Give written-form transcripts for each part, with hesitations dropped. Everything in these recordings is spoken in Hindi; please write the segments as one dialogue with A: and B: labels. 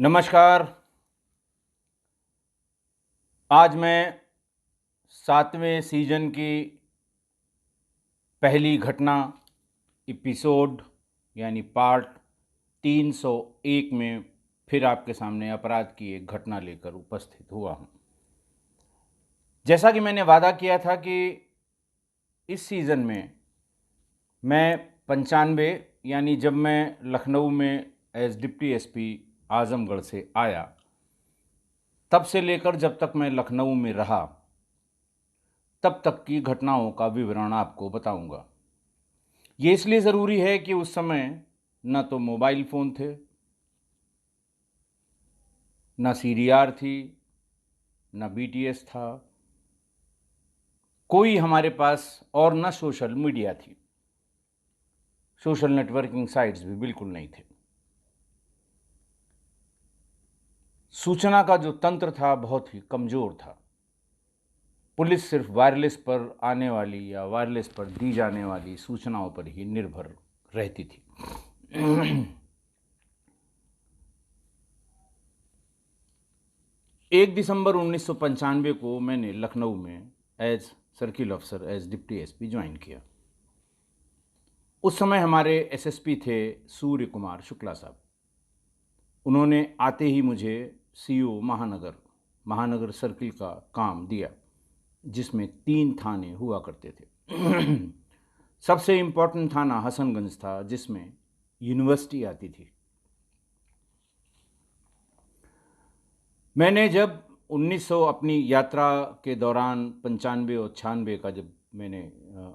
A: नमस्कार। आज मैं 7वें सीज़न की पहली घटना एपिसोड यानी पार्ट 301 में फिर आपके सामने अपराध की एक घटना लेकर उपस्थित हुआ हूँ। जैसा कि मैंने वादा किया था कि इस सीज़न में मैं 95 यानी जब मैं लखनऊ में एज डिप्टी एसपी आज़मगढ़ से आया तब से लेकर जब तक मैं लखनऊ में रहा तब तक की घटनाओं का विवरण आपको बताऊंगा। ये इसलिए ज़रूरी है कि उस समय न तो मोबाइल फ़ोन थे, न सीडीआर थी, न बीटीएस था, कोई हमारे पास और न सोशल मीडिया थी। सोशल नेटवर्किंग साइट्स भी बिल्कुल नहीं थे। सूचना का जो तंत्र था बहुत ही कमज़ोर था। पुलिस सिर्फ वायरलेस पर आने वाली या वायरलेस पर दी जाने वाली सूचनाओं पर ही निर्भर रहती थी। 1 दिसंबर 1995 को मैंने लखनऊ में as circle officer as deputy SP join किया। उस समय हमारे एसएसपी थे सूर्य कुमार शुक्ला साहब। उन्होंने आते ही मुझे सीओ महानगर सर्किल का काम दिया, जिसमें 3 थाने हुआ करते थे। सबसे इम्पोर्टेंट थाना हसनगंज था, जिसमें यूनिवर्सिटी आती थी। मैंने जब 1900 अपनी यात्रा के दौरान 95 और 96 का जब मैंने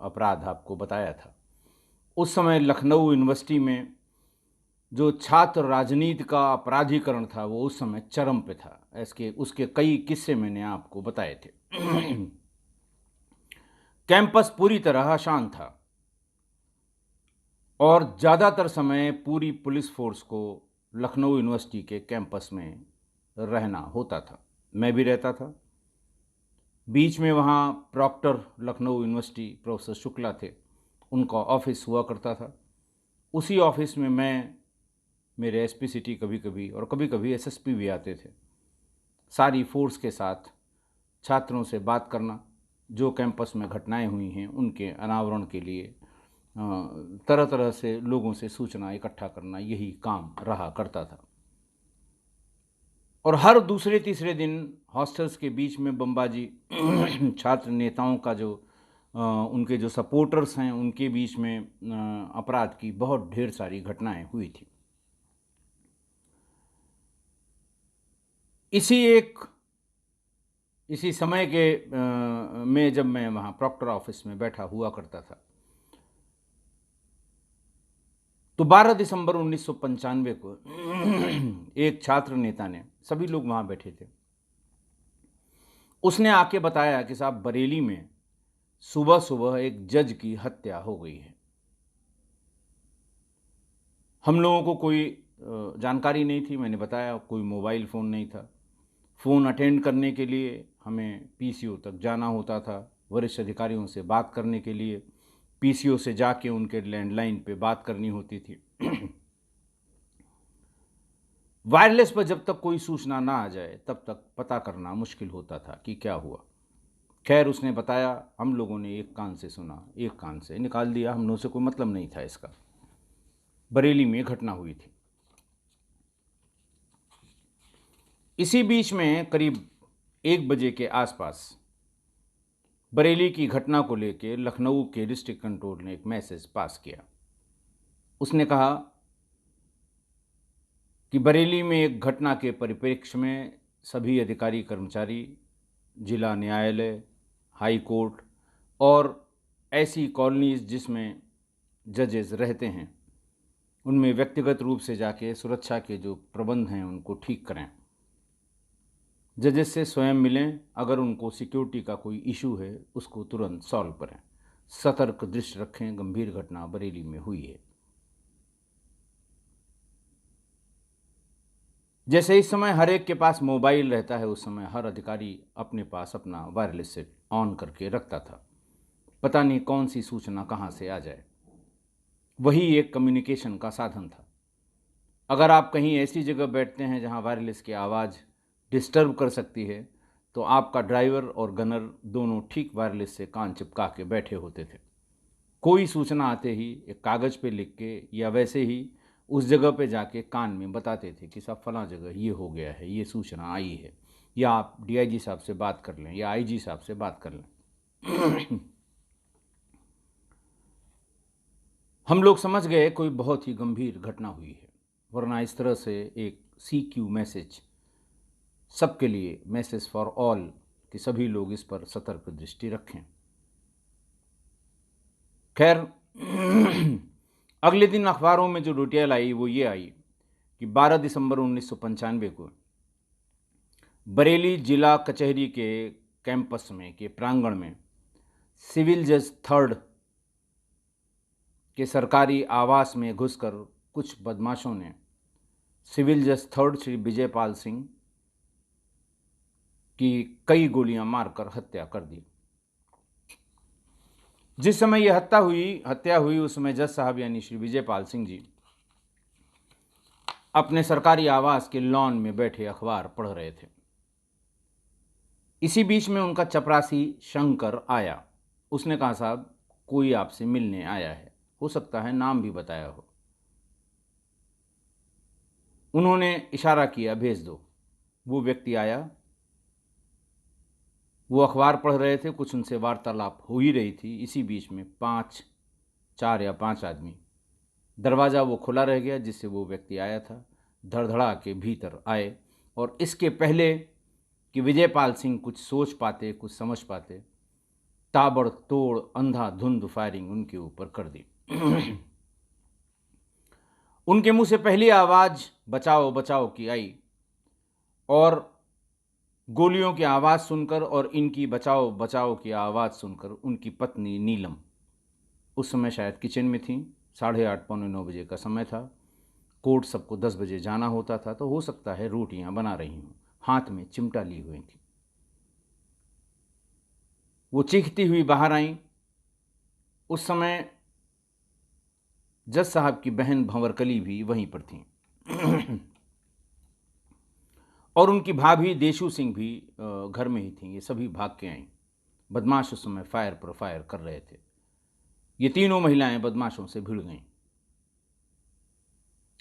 A: अपराध आपको बताया था, उस समय लखनऊ यूनिवर्सिटी में जो छात्र राजनीति का अपराधीकरण था वो उस समय चरम पे था। उसके कई किस्से मैंने आपको बताए थे। कैंपस पूरी तरह शांत था और ज़्यादातर समय पूरी पुलिस फोर्स को लखनऊ यूनिवर्सिटी के कैंपस में रहना होता था। मैं भी रहता था। बीच में वहाँ proctor Lucknow university professor Shukla थे, उनका ऑफिस हुआ करता था। उसी ऑफिस में मैं, मेरे एसपी सिटी कभी कभी और कभी कभी एसएसपी भी आते थे, सारी फोर्स के साथ छात्रों से बात करना, जो कैंपस में घटनाएं हुई हैं उनके अनावरण के लिए तरह तरह से लोगों से सूचना इकट्ठा करना, यही काम रहा करता था। और हर दूसरे तीसरे दिन हॉस्टल्स के बीच में बमबाजी, छात्र नेताओं का जो उनके जो सपोर्टर्स हैं उनके बीच में अपराध की बहुत ढेर सारी घटनाएं हुई थी। इसी समय के में जब मैं वहाँ प्रॉक्टर ऑफिस में बैठा हुआ करता था, तो 12 दिसंबर 1995 को एक छात्र नेता ने, सभी लोग वहाँ बैठे थे, उसने आके बताया कि साहब बरेली में सुबह सुबह एक जज की हत्या हो गई है। हम लोगों को कोई जानकारी नहीं थी। मैंने बताया कोई मोबाइल फ़ोन नहीं था। फ़ोन अटेंड करने के लिए हमें पीसीओ तक जाना होता था, वरिष्ठ अधिकारियों से बात करने के लिए पीसीओ से जाके उनके लैंडलाइन पे बात करनी होती थी। वायरलेस पर जब तक कोई सूचना ना आ जाए तब तक पता करना मुश्किल होता था कि क्या हुआ। खैर, उसने बताया, हम लोगों ने एक कान से सुना, एक कान से निकाल दिया। हम लोगों से कोई मतलब नहीं था इसका। बरेली में घटना हुई थी। इसी बीच में करीब 1 बजे के आसपास बरेली की घटना को लेकर लखनऊ के डिस्ट्रिक्ट कंट्रोल ने एक मैसेज पास किया। उसने कहा कि बरेली में एक घटना के परिप्रेक्ष्य में सभी अधिकारी कर्मचारी, जिला न्यायालय, हाई कोर्ट और ऐसी कॉलोनीज जिसमें जजेस रहते हैं, उनमें व्यक्तिगत रूप से जाके सुरक्षा के जो प्रबंध हैं उनको ठीक करें। जजेस से स्वयं मिलें, अगर उनको सिक्योरिटी का कोई इशू है उसको तुरंत सॉल्व करें। सतर्क दृष्टि रखें, गंभीर घटना बरेली में हुई है। जैसे इस समय हर एक के पास मोबाइल रहता है, उस समय हर अधिकारी अपने पास अपना वायरलेस सेट ऑन करके रखता था। पता नहीं कौन सी सूचना कहाँ से आ जाए, वही एक कम्युनिकेशन का साधन था। अगर आप कहीं ऐसी जगह बैठते हैं जहां वायरलेस की आवाज़ डिस्टर्ब कर सकती है, तो आपका ड्राइवर और गनर दोनों ठीक वायरलेस से कान चिपका के बैठे होते थे। कोई सूचना आते ही एक कागज़ पे लिख के या वैसे ही उस जगह पे जाके कान में बताते थे कि साहब फलां जगह ये हो गया है, ये सूचना आई है, या आप डीआईजी साहब से बात कर लें या आईजी साहब से बात कर लें। हम लोग समझ गए कोई बहुत ही गंभीर घटना हुई है, वरना इस तरह से एक CQ मैसेज सबके लिए, मैसेज फॉर ऑल, कि सभी लोग इस पर सतर्क दृष्टि रखें। खैर, अगले दिन अखबारों में जो डिटेल आई वो ये आई कि 12 दिसंबर 1995 को बरेली जिला कचहरी के कैंपस में के प्रांगण में सिविल जज थर्ड के सरकारी आवास में घुसकर कुछ बदमाशों ने सिविल जज थर्ड श्री विजयपाल सिंह की कई गोलियां मारकर हत्या कर दी। जिस समय यह हत्या हुई उस समय जज साहब यानी श्री विजयपाल सिंह जी अपने सरकारी आवास के लॉन में बैठे अखबार पढ़ रहे थे। इसी बीच में उनका चपरासी शंकर आया। उसने कहा, साहब कोई आपसे मिलने आया है, हो सकता है नाम भी बताया हो। उन्होंने इशारा किया, भेज दो। वो व्यक्ति आया, वो अखबार पढ़ रहे थे, कुछ उनसे वार्तालाप हो ही रही थी। इसी बीच में 4 या 5 आदमी, दरवाज़ा वो खुला रह गया जिससे वो व्यक्ति आया था, धड़धड़ा के भीतर आए और इसके पहले कि विजयपाल सिंह कुछ सोच पाते, कुछ समझ पाते, ताबड़तोड़ अंधाधुंध फायरिंग उनके ऊपर कर दी। उनके मुंह से पहली आवाज़ बचाओ बचाओ की आई और गोलियों की आवाज़ सुनकर और इनकी बचाओ बचाओ की आवाज़ सुनकर उनकी पत्नी नीलम उस समय शायद किचन में थी। 8:30 पौने 9 बजे का समय था। कोर्ट सबको 10 बजे जाना होता था, तो हो सकता है रोटियां बना रही हूं, हाथ में चिमटा ली हुई थी। वो चीखती हुई बाहर आई। उस समय जज साहब की बहन भंवरकली भी वहीं पर थी और उनकी भाभी देशू सिंह भी घर में ही थी। ये सभी भाग के आईं। बदमाश उस समय फायर पर फायर कर रहे थे। ये तीनों महिलाएं बदमाशों से भिड़ गईं,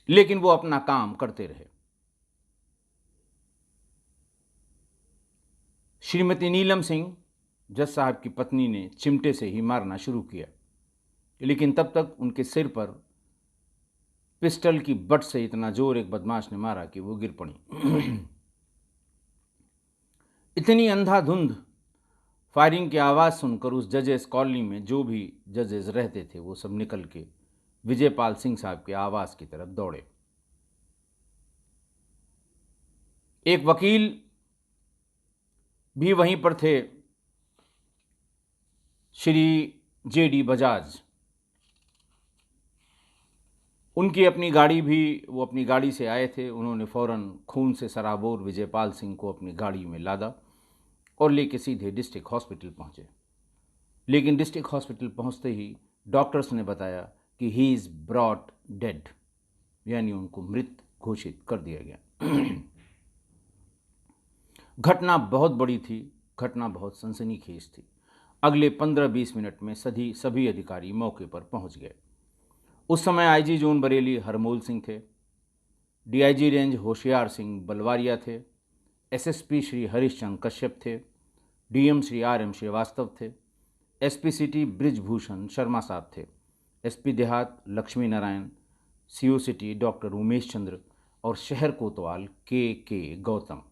A: लेकिन वो अपना काम करते रहे। श्रीमती नीलम सिंह, जज साहब की पत्नी, ने चिमटे से ही मारना शुरू किया, लेकिन तब तक उनके सिर पर पिस्टल की बट से इतना जोर एक बदमाश ने मारा कि वो गिर पड़ी। इतनी अंधाधुंध फायरिंग की आवाज़ सुनकर उस जजेस कॉलोनी में जो भी जजेस रहते थे वो सब निकल के विजयपाल सिंह साहब के आवास की तरफ दौड़े। एक वकील भी वहीं पर थे, श्री JD बजाज। उनकी अपनी गाड़ी भी, वो अपनी गाड़ी से आए थे। उन्होंने फौरन खून से सराबोर विजयपाल सिंह को अपनी गाड़ी में लादा और लेके सीधे डिस्ट्रिक्ट हॉस्पिटल पहुंचे। लेकिन डिस्ट्रिक्ट हॉस्पिटल पहुंचते ही डॉक्टर्स ने बताया कि ही इज़ ब्रॉट डेड, यानी उनको मृत घोषित कर दिया गया। घटना बहुत बड़ी थी, घटना बहुत सनसनीखेज थी। अगले 15-20 मिनट में सभी अधिकारी मौके पर पहुंच गए। उस समय IG जोन बरेली हरमोल सिंह थे, DIG रेंज होशियार सिंह बलवारिया थे, SSP श्री हरीशचंद्र कश्यप थे, DM श्री RM श्रीवास्तव थे, SP सिटी ब्रिजभूषण शर्मा साहब थे, SP देहात Lakshmi Narayan, CO city doctor Umesh Chandra और शहर कोतवाल KK गौतम।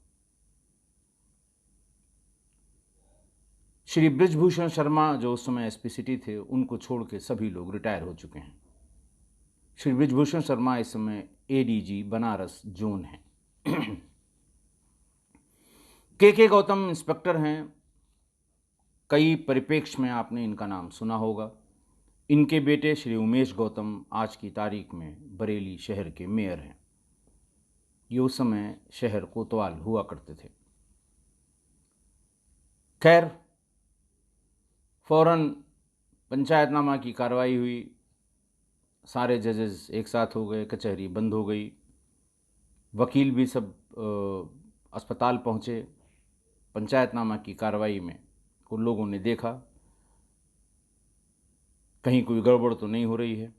A: श्री ब्रिजभूषण शर्मा जो उस समय SP सिटी थे, उनको छोड़ के सभी लोग रिटायर हो चुके हैं। श्री ब्रिजभूषण शर्मा इस समय ADG बनारस जोन है। KK गौतम इंस्पेक्टर हैं। कई परिप्रेक्ष्य में आपने इनका नाम सुना होगा। इनके बेटे श्री उमेश गौतम आज की तारीख में बरेली शहर के मेयर हैं। ये उस समय शहर कोतवाल हुआ करते थे। खैर, फौरन पंचायतनामा की कार्रवाई हुई, सारे जजेस एक साथ हो गए, कचहरी बंद हो गई। वकील भी सब अस्पताल पहुँचे। पंचायतनामा की कार्रवाई में कुछ लोगों ने देखा कहीं कोई गड़बड़ तो नहीं हो रही है।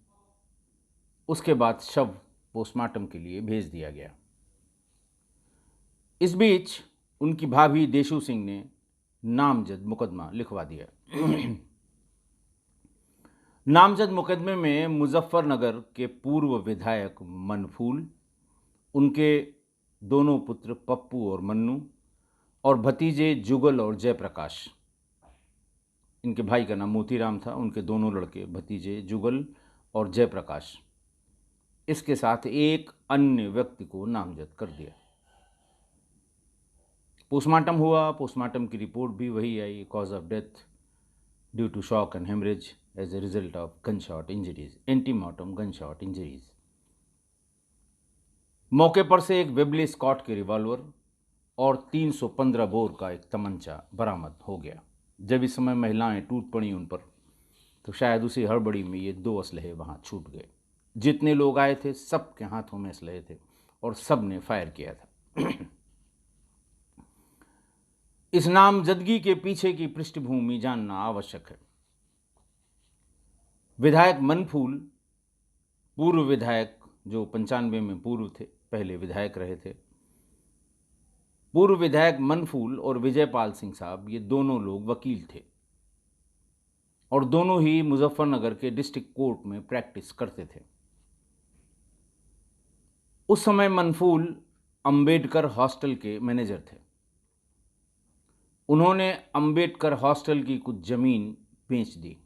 A: उसके बाद शव पोस्टमार्टम के लिए भेज दिया गया। इस बीच उनकी भाभी देशू सिंह ने नामजद मुकदमा लिखवा दिया। नामजद मुकदमे में मुजफ्फरनगर के पूर्व विधायक मनफूल, उनके दोनों पुत्र पप्पू और मन्नू और भतीजे जुगल और जयप्रकाश, इनके भाई का नाम मोतीराम था, उनके दोनों लड़के भतीजे जुगल और जयप्रकाश, इसके साथ एक अन्य व्यक्ति को नामजद कर दिया। पोस्टमार्टम हुआ। पोस्टमार्टम की रिपोर्ट भी वही आई, cause of death due to shock and haemorrhage as a result of gunshot injuries, antemortem gunshot injuries. मौके पर से एक वेबली स्कॉट के रिवॉल्वर और 315 बोर का एक तमंचा बरामद हो गया। जब इस समय महिलाएं टूट पड़ी उन पर, तो शायद उसी हड़बड़ी में ये 2 असलहे वहाँ छूट गए। जितने लोग आए थे सब के हाथों में असलहे थे और सब ने फायर किया था। इस नामजदगी के पीछे की पृष्ठभूमि जानना आवश्यक है। विधायक मनफूल, पूर्व विधायक जो 95 में पूर्व थे, पहले विधायक रहे थे, पूर्व विधायक मनफूल और विजयपाल सिंह साहब, ये दोनों लोग वकील थे और दोनों ही मुजफ्फरनगर के डिस्ट्रिक्ट कोर्ट में प्रैक्टिस करते थे। उस समय मनफूल अंबेडकर हॉस्टल के मैनेजर थे। उन्होंने अंबेडकर हॉस्टल की कुछ जमीन बेच दी।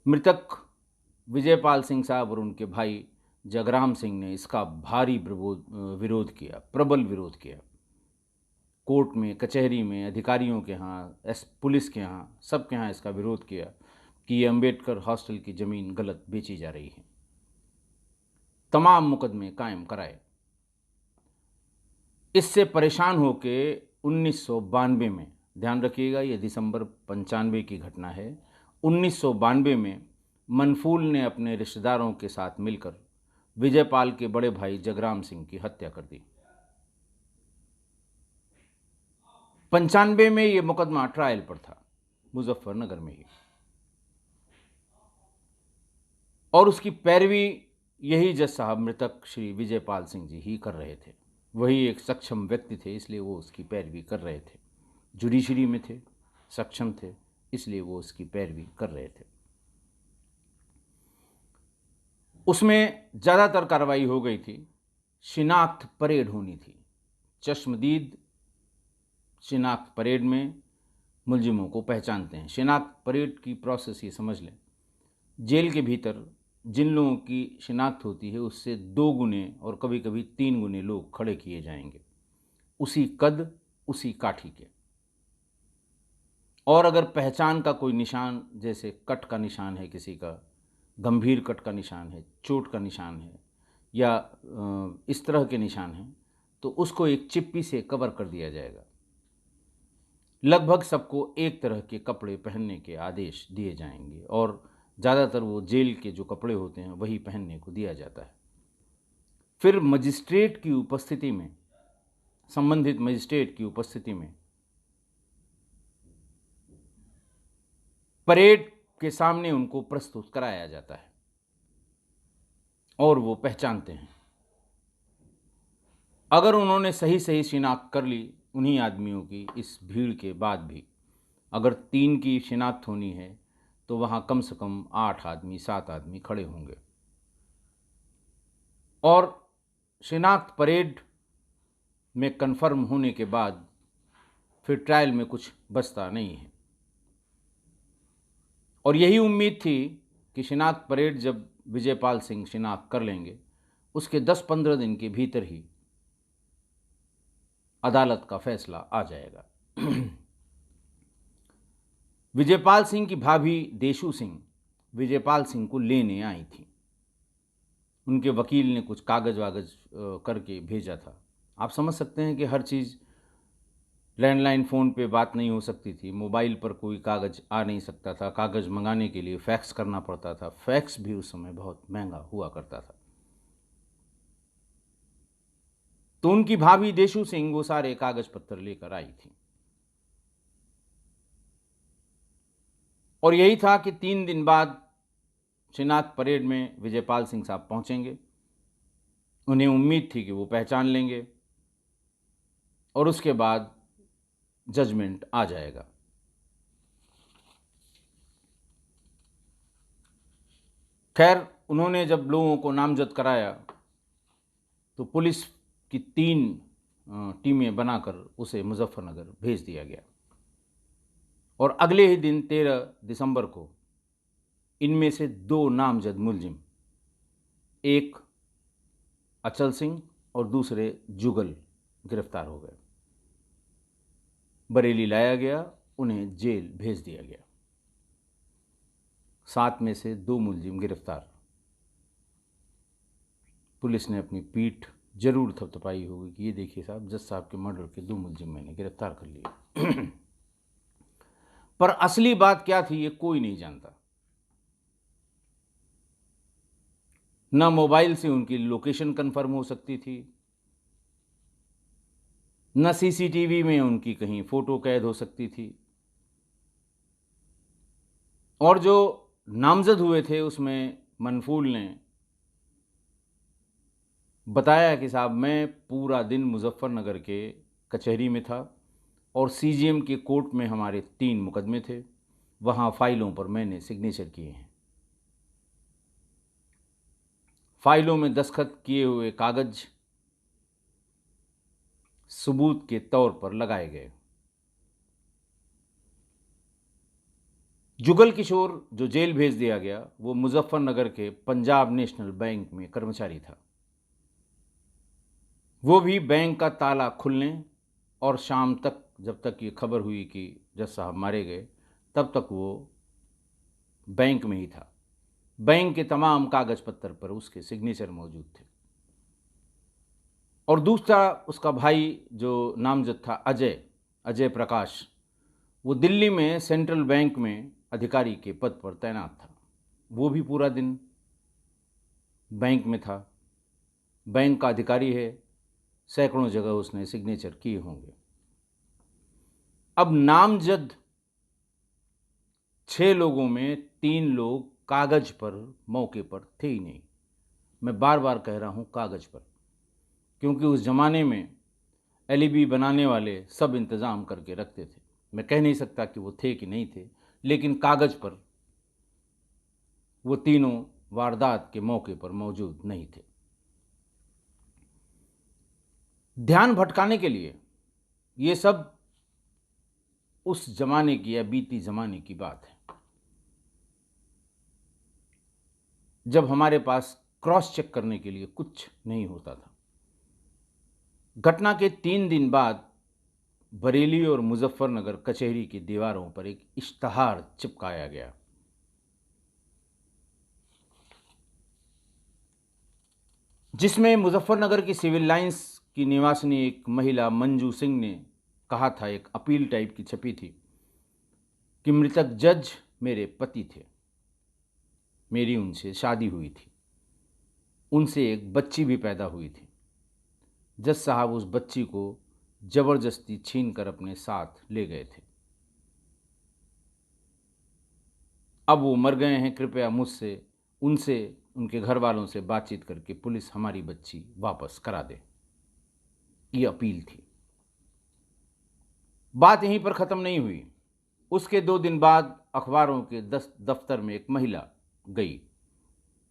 A: मृतक विजयपाल सिंह साहब और उनके भाई जगराम सिंह ने इसका भारी विरोध किया, प्रबल विरोध किया। कोर्ट में, कचहरी में, अधिकारियों के यहाँ, पुलिस के यहाँ, सबके यहाँ इसका विरोध किया कि ये अंबेडकर हॉस्टल की ज़मीन गलत बेची जा रही है। तमाम मुकदमे कायम कराए। इससे परेशान होके 1992 में, ध्यान रखिएगा ये दिसंबर 95 की घटना है, 1992 में मनफूल ने अपने रिश्तेदारों के साथ मिलकर विजयपाल के बड़े भाई जगराम सिंह की हत्या कर दी। 95 में ये मुकदमा ट्रायल पर था, मुजफ्फरनगर में ही, और उसकी पैरवी यही जज साहब, मृतक श्री विजयपाल सिंह जी ही कर रहे थे। वही एक सक्षम व्यक्ति थे, इसलिए वो उसकी पैरवी कर रहे थे। जुडिशरी में थे, सक्षम थे, इसलिए वो उसकी पैरवी कर रहे थे। उसमें ज़्यादातर कार्रवाई हो गई थी। शिनाख्त परेड होनी थी। चश्मदीद शिनाख्त परेड में मुलजिमों को पहचानते हैं। शिनाख्त परेड की प्रोसेस ये समझ लें, जेल के भीतर जिन लोगों की शिनाख्त होती है उससे 2 गुने और कभी कभी 3 गुने लोग खड़े किए जाएंगे, उसी कद, उसी काठी के। और अगर पहचान का कोई निशान, जैसे कट का निशान है, किसी का गंभीर कट का निशान है, चोट का निशान है, या इस तरह के निशान हैं, तो उसको एक चिप्पी से कवर कर दिया जाएगा। लगभग सबको एक तरह के कपड़े पहनने के आदेश दिए जाएंगे और ज़्यादातर वो जेल के जो कपड़े होते हैं वही पहनने को दिया जाता है। फिर मजिस्ट्रेट की उपस्थिति में, संबंधित मजिस्ट्रेट की उपस्थिति में परेड के सामने उनको प्रस्तुत कराया जाता है और वो पहचानते हैं। अगर उन्होंने सही सही शिनाख्त कर ली उन्हीं आदमियों की, इस भीड़ के बाद भी अगर 3 की शिनाख्त होनी है तो वहाँ कम से कम 8 आदमी, 7 आदमी खड़े होंगे। और शिनाख्त परेड में कन्फर्म होने के बाद फिर ट्रायल में कुछ बचता नहीं है। और यही उम्मीद थी कि शिनाख्त परेड जब विजयपाल सिंह शिनाख्त कर लेंगे, उसके 10-15 दिन के भीतर ही अदालत का फैसला आ जाएगा। विजयपाल सिंह की भाभी देशू सिंह विजयपाल सिंह को लेने आई थी। उनके वकील ने कुछ कागज़ वागज करके भेजा था। आप समझ सकते हैं कि हर चीज़, लैंडलाइन फ़ोन पे बात नहीं हो सकती थी, मोबाइल पर कोई कागज़ आ नहीं सकता था, कागज़ मंगाने के लिए फैक्स करना पड़ता था। फैक्स भी उस समय बहुत महंगा हुआ करता था। तो उनकी भाभी देशु सिंह वो सारे कागज पत्तर लेकर आई थी। और यही था कि 3 दिन बाद श्रीनाथ परेड में विजयपाल सिंह साहब पहुंचेंगे। उन्हें उम्मीद थी कि वो पहचान लेंगे और उसके बाद जजमेंट आ जाएगा। खैर, उन्होंने जब लोगों को नामजद कराया तो पुलिस की 3 टीमें बनाकर उसे मुजफ्फरनगर भेज दिया गया। और अगले ही दिन 13 दिसंबर को इनमें से 2 नामजद मुलजिम, एक अचल सिंह और दूसरे जुगल, गिरफ्तार हो गए। बरेली लाया गया, उन्हें जेल भेज दिया गया। 7 में से 2 मुलजिम गिरफ्तार। पुलिस ने अपनी पीठ जरूर थपथपाई होगी कि ये देखिए साहब, जज साहब के मर्डर के 2 मुलजिम मैंने गिरफ्तार कर लिए। पर असली बात क्या थी ये कोई नहीं जानता। न मोबाइल से उनकी लोकेशन कंफर्म हो सकती थी, न सीसीटीवी में उनकी कहीं फोटो कैद हो सकती थी। और जो नामजद हुए थे उसमें मनफूल ने बताया कि साहब मैं पूरा दिन मुजफ्फरनगर के कचहरी में था और सीजीएम के कोर्ट में हमारे 3 मुकदमे थे, वहाँ फाइलों पर मैंने सिग्नेचर किए हैं। फाइलों में दस्तखत किए हुए कागज सबूत के तौर पर लगाए गए। जुगल किशोर जो जेल भेज दिया गया वो मुजफ्फरनगर के पंजाब नेशनल बैंक में कर्मचारी था। वो भी बैंक का ताला खुलने और शाम तक, जब तक ये खबर हुई कि जज साहब मारे गए, तब तक वो बैंक में ही था। बैंक के तमाम कागज पत्तर पर उसके सिग्नेचर मौजूद थे। और दूसरा उसका भाई जो नामजद था अजय प्रकाश, वो दिल्ली में सेंट्रल बैंक में अधिकारी के पद पर तैनात था। वो भी पूरा दिन बैंक में था। बैंक का अधिकारी है, सैकड़ों जगह उसने सिग्नेचर किए होंगे। अब नामजद 6 लोगों में 3 लोग कागज पर मौके पर थे ही नहीं। मैं बार बार कह रहा हूं कागज पर, क्योंकि उस जमाने में एलिबी बनाने वाले सब इंतज़ाम करके रखते थे। मैं कह नहीं सकता कि वो थे कि नहीं थे, लेकिन कागज पर वो तीनों वारदात के मौके पर मौजूद नहीं थे। ध्यान भटकाने के लिए ये सब उस जमाने की या बीती जमाने की बात है, जब हमारे पास क्रॉस चेक करने के लिए कुछ नहीं होता था। घटना के 3 दिन बाद बरेली और मुजफ्फरनगर कचहरी की दीवारों पर एक इश्तहार चिपकाया गया। जिसमें मुजफ्फरनगर की सिविल लाइंस की निवासिनी एक महिला मंजू सिंह ने कहा था, एक अपील टाइप की छपी थी कि मृतक जज मेरे पति थे, मेरी उनसे शादी हुई थी, उनसे एक बच्ची भी पैदा हुई थी। जज साहब उस बच्ची को जबरदस्ती छीनकर अपने साथ ले गए थे। अब वो मर गए हैं, कृपया मुझसे, उनसे, उनके घर वालों से बातचीत करके पुलिस हमारी बच्ची वापस करा दे। ये अपील थी। बात यहीं पर ख़त्म नहीं हुई। उसके 2 दिन बाद अखबारों के दफ्तर में एक महिला गई।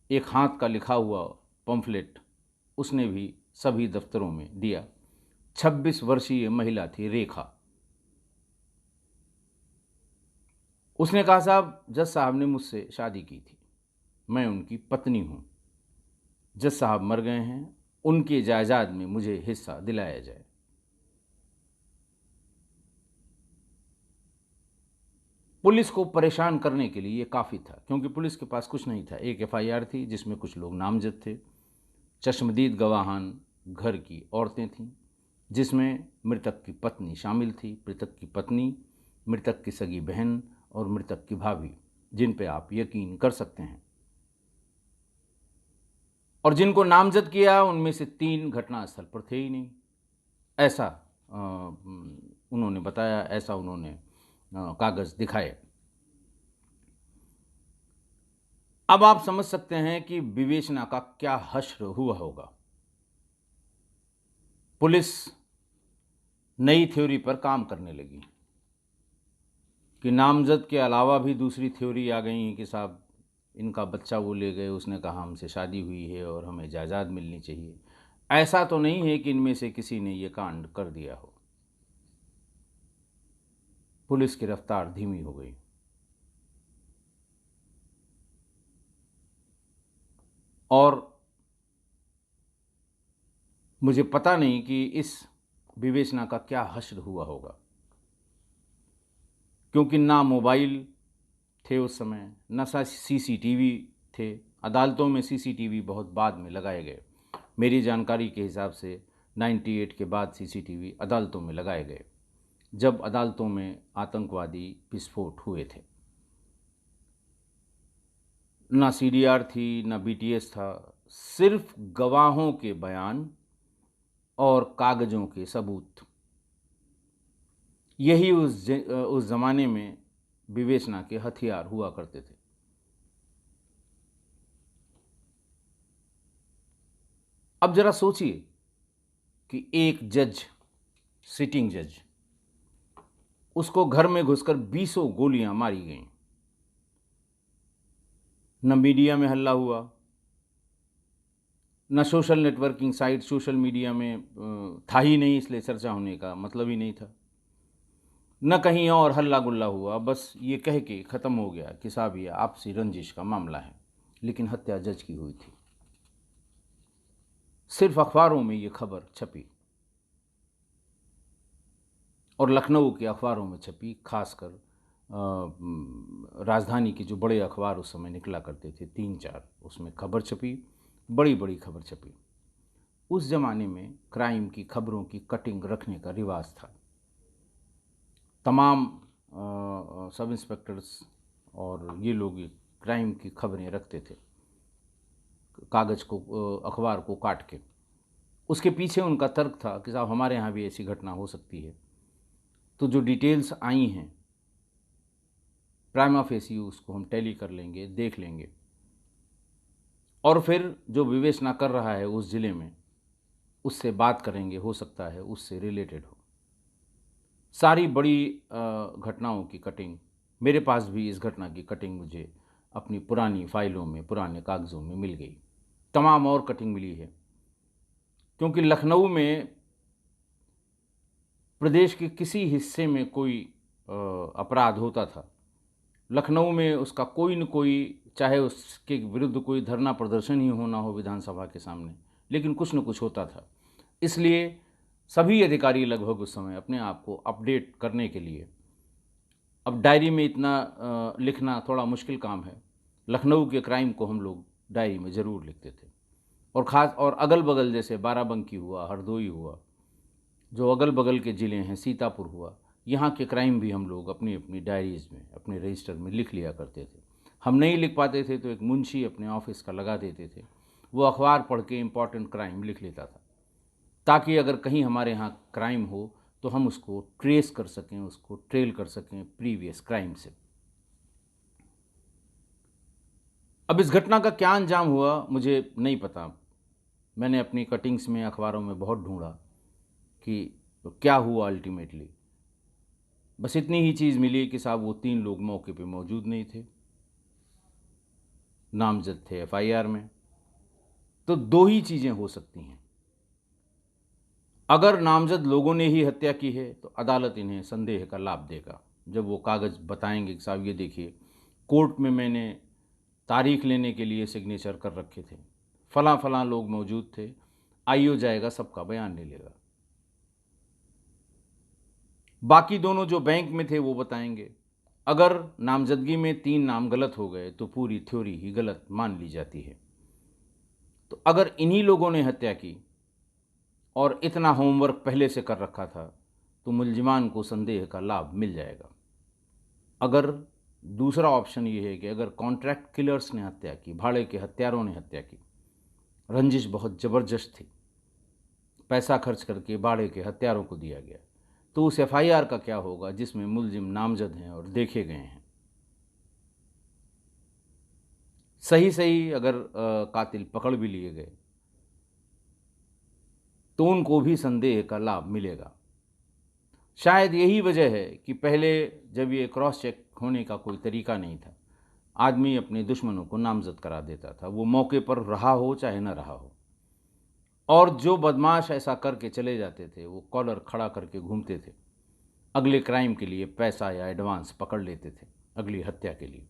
A: एक हाथ का लिखा हुआ पम्फलेट उसने भी सभी दफ्तरों में दिया। 26 वर्षीय महिला थी रेखा। उसने कहा, साहब जज साहब ने मुझसे शादी की थी, मैं उनकी पत्नी हूँ। जज साहब मर गए हैं, उनके जायदाद में मुझे हिस्सा दिलाया जाए। पुलिस को परेशान करने के लिए ये काफ़ी था, क्योंकि पुलिस के पास कुछ नहीं था। एक एफआईआर थी जिसमें कुछ लोग नामजद थे, चश्मदीद गवाहान घर की औरतें थीं, जिसमें मृतक की पत्नी शामिल थी, मृतक की पत्नी, मृतक की सगी बहन और मृतक की भाभी, जिन पे आप यकीन कर सकते हैं। और जिनको नामजद किया उनमें से 3 घटनास्थल पर थे ही नहीं। ऐसा उन्होंने बताया, ऐसा उन्होंने कागज़ दिखाए। अब आप समझ सकते हैं कि विवेचना का क्या हश्र हुआ होगा। पुलिस नई थ्योरी पर काम करने लगी कि नामज़द के अलावा भी दूसरी थ्योरी आ गई कि साहब इनका बच्चा वो ले गए, उसने कहा हमसे शादी हुई है और हमें जायदाद मिलनी चाहिए। ऐसा तो नहीं है कि इनमें से किसी ने ये कांड कर दिया हो। पुलिस की रफ्तार धीमी हो गई और मुझे पता नहीं कि इस विवेचना का क्या हश्र हुआ होगा, क्योंकि ना मोबाइल थे उस समय, न सीसीटीवी थे। अदालतों में सीसीटीवी बहुत बाद में लगाए गए। मेरी जानकारी के हिसाब से 98 के बाद सीसीटीवी अदालतों में लगाए गए, जब अदालतों में आतंकवादी विस्फोट हुए थे। ना सीडीआर थी, ना बीटीएस था, सिर्फ गवाहों के बयान और कागज़ों के सबूत। यही उस ज़माने में विवेचना के हथियार हुआ करते थे। अब ज़रा सोचिए कि एक जज, सिटिंग जज, उसको घर में घुसकर 20 गोलियां मारी गईं। न मीडिया में हल्ला हुआ, न social networking site, social media में था ही नहीं, इसलिए चर्चा होने का मतलब ही नहीं था। न कहीं और हल्ला गुल्ला हुआ, बस ये कह के ख़त्म हो गया कि साहब ये आपसी रंजिश का मामला है। लेकिन हत्या जज की हुई थी। सिर्फ अखबारों में ये खबर छपी और लखनऊ के अखबारों में छपी, खासकर राजधानी के जो बड़े अखबार उस समय निकला करते थे 3-4, उसमें खबर छपी, बड़ी बड़ी खबर छपी। उस ज़माने में क्राइम की खबरों की कटिंग रखने का रिवाज था। तमाम सब इंस्पेक्टर्स और ये लोग क्राइम की खबरें रखते थे, कागज़ को, अखबार को काट के। उसके पीछे उनका तर्क था कि साहब हमारे यहाँ भी ऐसी घटना हो सकती है, तो जो डिटेल्स आई हैं प्राइमा फेसी उसको हम टैली कर लेंगे, देख लेंगे, और फिर जो विवेचना कर रहा है उस ज़िले में उससे बात करेंगे, हो सकता है उससे रिलेटेड हो। सारी बड़ी घटनाओं की कटिंग, मेरे पास भी इस घटना की कटिंग मुझे अपनी पुरानी फाइलों में, पुराने कागज़ों में मिल गई। तमाम और कटिंग मिली है, क्योंकि लखनऊ में प्रदेश के किसी हिस्से में कोई अपराध होता था, लखनऊ में उसका कोई न कोई, चाहे उसके विरुद्ध कोई धरना प्रदर्शन ही होना हो विधानसभा के सामने, लेकिन कुछ न कुछ होता था। इसलिए सभी अधिकारी लगभग उस समय अपने आप को अपडेट करने के लिए, अब डायरी में इतना लिखना थोड़ा मुश्किल काम है, लखनऊ के क्राइम को हम लोग डायरी में ज़रूर लिखते थे। और अगल बगल जैसे बाराबंकी हुआ, हरदोई हुआ, जो अगल बगल के ज़िले हैं, सीतापुर हुआ, यहाँ के क्राइम भी हम लोग अपनी अपनी डायरीज़ में, अपने रजिस्टर में लिख लिया करते थे। हम नहीं लिख पाते थे तो एक मुंशी अपने ऑफिस का लगा देते थे, वो अखबार पढ़ के इम्पॉर्टेंट क्राइम लिख लेता था, ताकि अगर कहीं हमारे यहाँ क्राइम हो तो हम उसको ट्रेस कर सकें, उसको ट्रेल कर सकें प्रीवियस क्राइम से। अब इस घटना का क्या अंजाम हुआ मुझे नहीं पता। मैंने अपनी कटिंग्स में, अखबारों में बहुत ढूंढा कि क्या हुआ अल्टीमेटली। बस इतनी ही चीज़ मिली कि साहब वो 3 लोग मौके पे मौजूद नहीं थे, नामजद थे एफआईआर में। तो 2 ही चीज़ें हो सकती हैं। अगर नामजद लोगों ने ही हत्या की है तो अदालत इन्हें संदेह का लाभ देगा, जब वो कागज़ बताएंगे कि साहब ये देखिए, कोर्ट में मैंने तारीख लेने के लिए सिग्नेचर कर रखे थे, फलां फलां लोग मौजूद थे, आईओ जाएगा, सबका बयान ले लेगा। बाकी दोनों जो बैंक में थे वो बताएंगे। अगर नामजदगी में 3 नाम गलत हो गए तो पूरी थ्योरी ही गलत मान ली जाती है। तो अगर इन्हीं लोगों ने हत्या की और इतना होमवर्क पहले से कर रखा था तो मुल्जिमान को संदेह का लाभ मिल जाएगा। अगर दूसरा ऑप्शन ये है कि अगर कॉन्ट्रैक्ट किलर्स ने हत्या की, भाड़े के हत्यारों ने हत्या की, रंजिश बहुत ज़बरदस्त थी, पैसा खर्च करके बाड़े के हत्यारों को दिया गया, तो उस एफआईआर का क्या होगा जिसमें मुलजिम नामजद हैं और देखे गए हैं? सही सही अगर कातिल पकड़ भी लिए गए तो उनको भी संदेह का लाभ मिलेगा। शायद यही वजह है कि पहले जब ये क्रॉस चेक होने का कोई तरीका नहीं था, आदमी अपने दुश्मनों को नामजद करा देता था, वो मौके पर रहा हो चाहे न रहा हो। और जो बदमाश ऐसा करके चले जाते थे वो कॉलर खड़ा करके घूमते थे, अगले क्राइम के लिए पैसा या एडवांस पकड़ लेते थे अगली हत्या के लिए।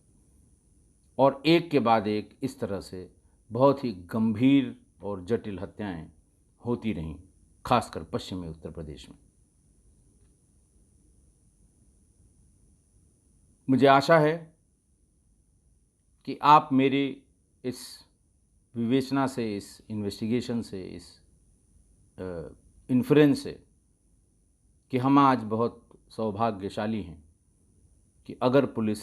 A: और एक के बाद एक इस तरह से बहुत ही गंभीर और जटिल हत्याएं होती रहीं, खासकर पश्चिमी उत्तर प्रदेश में। मुझे आशा है कि आप मेरे इस विवेचना से, इस इन्वेस्टिगेशन से, इस इन्फ्रेंस से कि हम आज बहुत सौभाग्यशाली हैं कि अगर पुलिस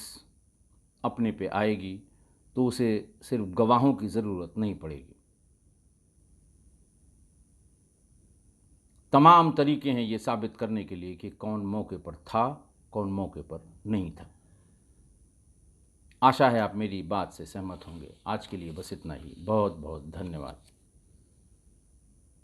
A: अपने पे आएगी तो उसे सिर्फ गवाहों की ज़रूरत नहीं पड़ेगी। तमाम तरीके हैं ये साबित करने के लिए कि कौन मौके पर था, कौन मौके पर नहीं था। आशा है आप मेरी बात से सहमत होंगे। आज के लिए बस इतना ही। बहुत बहुत धन्यवाद।